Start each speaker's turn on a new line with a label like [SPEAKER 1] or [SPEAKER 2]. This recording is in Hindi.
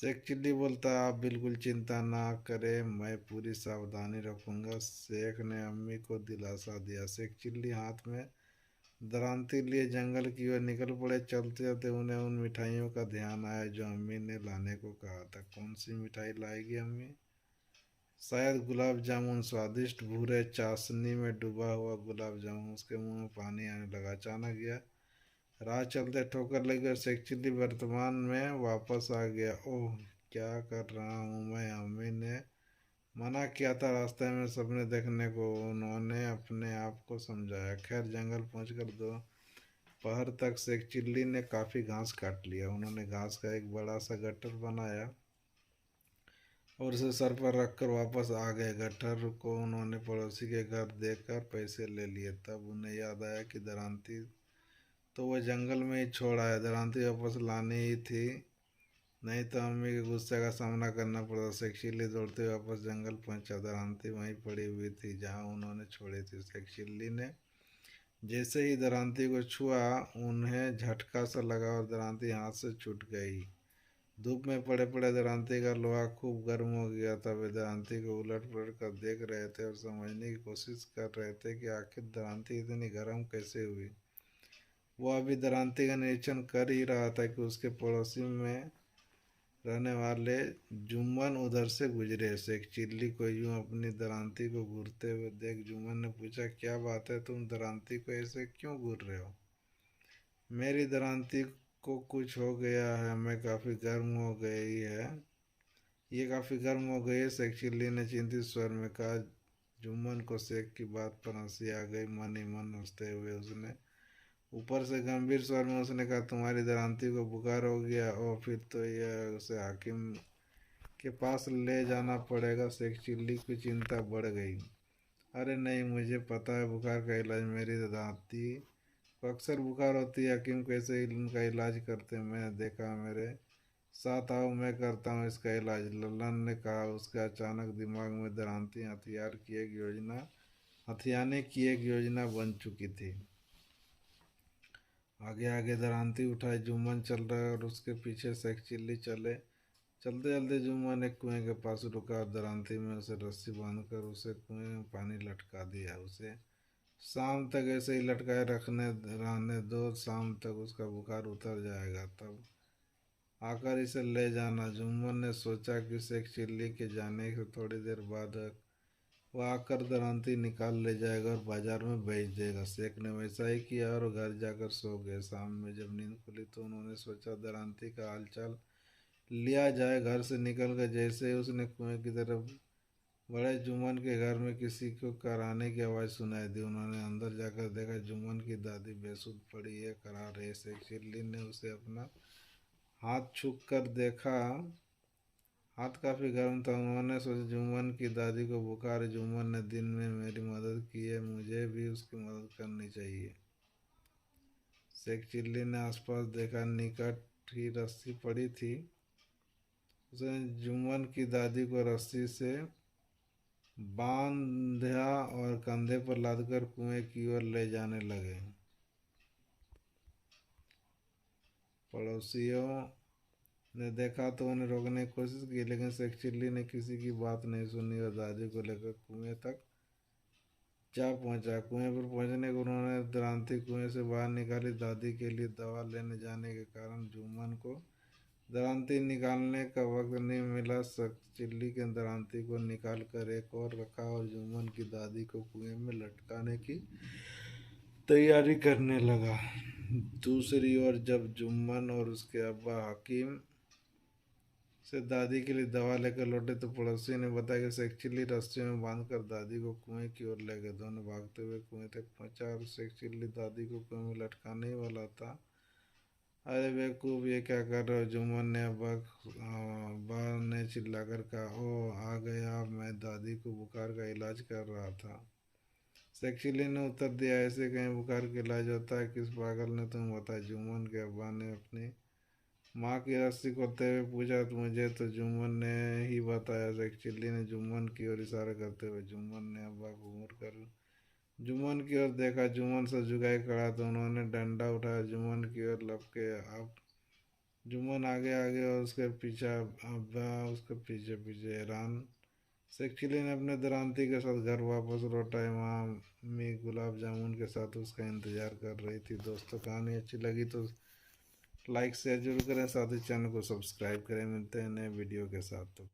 [SPEAKER 1] शेख चिल्ली बोलता, आप बिल्कुल चिंता ना करें, मैं पूरी सावधानी रखूंगा। शेख ने अम्मी को दिलासा दिया। शेख चिल्ली हाथ में दरांती लिए जंगल की ओर निकल पड़े। चलते चलते उन्हें उन मिठाइयों का ध्यान आया जो अम्मी ने लाने को कहा था। कौन सी मिठाई लाएगी अम्मी? शायद गुलाब जामुन, स्वादिष्ट भूरे चाशनी में डूबा हुआ गुलाब जामुन। उसके मुंह में पानी आने लगा। अचानक यह राह चलते ठोकर लगी और शेख चिल्ली वर्तमान में वापस आ गया। ओह, क्या कर रहा हूँ मैं? अम्मी ने मना किया था रास्ते में सपने देखने को, उन्होंने अपने आप को समझाया। खैर, जंगल पहुंचकर दोपहर तक शेख चिल्ली ने काफ़ी घास काट लिया। उन्होंने घास का एक बड़ा सा गट्ठर बनाया और उसे सर पर रखकर वापस आ गए। गट्ठर को उन्होंने पड़ोसी के घर देकर पैसे ले लिए। तब उन्हें याद आया कि दरांती तो वह जंगल में ही छोड़ आया। दरांती वापस लानी ही थी, नहीं तो अम्मी के गुस्से का सामना करना पड़ता। शेख दौड़ते हुए वापस जंगल पहुंचा। दरांती वहीं पड़ी हुई थी जहां उन्होंने छोड़ी थी। शेख ने जैसे ही दरांती को छुआ, उन्हें झटका सा लगा और दरांती हाथ से छूट गई। धूप में पड़े पड़े दरांती का लोहा खूब गर्म हो गया था। वे दरांती को उलट पलट कर देख रहे थे और समझने की कोशिश कर रहे थे कि आखिर दरांती इतनी गर्म कैसे हुई। वो अभी दरांती का निरीक्षण कर ही रहा था कि उसके पड़ोसी में रहने वाले जुम्मन उधर से गुजरे। शेख चिल्ली को यूं अपनी दरांती को घूरते हुए देख जुम्मन ने पूछा, क्या बात है, तुम दरांती को ऐसे क्यों घूर रहे हो? मेरी दरांती को कुछ हो गया है, मैं काफ़ी गर्म हो गई है। ये काफ़ी गर्म हो गई है, शेख चिल्ली ने चिंतित स्वर में कहा। जुम्मन को शेख की बात पर हंसी आ गई। मन ही मन हंसते हुए उसने ऊपर से गंभीर स्वर में उसने कहा, तुम्हारी दरांती को बुखार हो गया? और फिर तो यह उसे हाकिम के पास ले जाना पड़ेगा। शेख चिल्ली की चिंता बढ़ गई। अरे नहीं, मुझे पता है बुखार का इलाज। मेरी दादी को अक्सर बुखार होती है, हकीम कैसे इनका इलाज करते हैं, मैंने देखा। मेरे साथ आओ, मैं करता हूँ इसका इलाज, लल्लन ने कहा। उसके अचानक दिमाग में दरांती हथियाने की एक योजना बन चुकी थी। आगे आगे दरांती उठाए जुम्मन चल रहा है और उसके पीछे शेख चिल्ली चले। चलते चलते जुम्मन एक कुएं के पास रुका और दरांती में उसे रस्सी बांधकर उसे कुएं में पानी लटका दिया। उसे शाम तक ऐसे ही लटकाए रखने रहने दो, शाम तक उसका बुखार उतर जाएगा, तब आकर इसे ले जाना। जुम्मन ने सोचा कि शेख चिल्ली के जाने के थोड़ी देर बाद वह आकर दरांती निकाल ले जाएगा और बाजार में बेच देगा। शेख ने वैसा ही किया और घर जाकर सो गए। शाम में जब नींद खुली तो उन्होंने सोचा दरांती का हालचाल लिया जाए। घर से निकलकर जैसे ही उसने कुएं की तरफ बड़े, जुम्मन के घर में किसी को कराने की आवाज़ सुनाई दी। उन्होंने अंदर जाकर देखा जुम्मन की दादी बेसुध पड़ी है, करा रही। शेख चिल्ली ने उसे अपना हाथ छू कर देखा। हाथ काफ़ी गर्म था। उन्होंने सोचा जुम्मन की दादी को बुखार है। जुम्मन ने दिन में मेरी मदद की है, मुझे भी उसकी मदद करनी चाहिए। शेख चिल्ली ने आसपास देखा, निकट ही रस्सी पड़ी थी। उसने जुम्मन की दादी को रस्सी से बांधा और कंधे पर लादकर कुएं की ओर ले जाने लगे। पड़ोसियों ने देखा तो उन्हें रोकने की कोशिश की, लेकिन शेख चिल्ली ने किसी की बात नहीं सुनी और दादी को लेकर कुएं तक जा पहुंचा। कुएं पर पहुंचने को उन्होंने दरांती कुएं से बाहर निकाली। दादी के लिए दवा लेने जाने के कारण जुम्मन को दरांती निकालने का वक्त नहीं मिला। शेख चिल्ली के दरांती को निकाल कर एक और रखा और जुम्मन की दादी को कुएं में लटकाने की तैयारी करने लगा। दूसरी ओर जब जुम्मन और उसके अब्बा हकीम से दादी के लिए दवा लेकर लौटे तो पड़ोसी ने बताया कि शेख चिल्ली रस्सी में बांधकर दादी को कुएं की ओर ले गए। दोनों भागते हुए कुएं तक पहुंचा और शेख चिल्ली दादी को कुएं में लटकाने ही वाला था। अरे बेवकूफ़, ये क्या कर रहे हो? जुम्मन ने अब्बा ने चिल्लाकर कहा। ओ, आ गए आप? मैं दादी को बुखार का इलाज कर रहा था। शेख चिल्ली ने उत्तर दिया, ऐसे कहीं बुखार का इलाज होता है? किस पागल ने तुम्हें बताया? जुम्मन के अब्बा ने अपनी माँ की रस्सी खोलते हुए पूछा। तो मुझे तो जुम्मन ने ही बताया। शेख चिल्ली ने जुम्मन की ओर इशारा करते हुए जुम्मन ने अब्बा को मुड़ कर जुम्मन की ओर देखा। जुम्मन से झुकाए खड़ा तो उन्होंने डंडा उठाया जुम्मन की ओर लपके। अब जुम्मन आगे आगे और उसके पीछे अब्बा, उसके पीछे पीछे ईरान। शेख चिल्ली ने अपने दरांती के साथ घर वापस लौटा। वहाँ मी गुलाब जामुन के साथ उसका इंतज़ार कर रही थी। दोस्तों, कहानी अच्छी लगी तो लाइक शेयर जरूर करें, साथ ही चैनल को सब्सक्राइब करें। मिलते हैं नए वीडियो के साथ। तो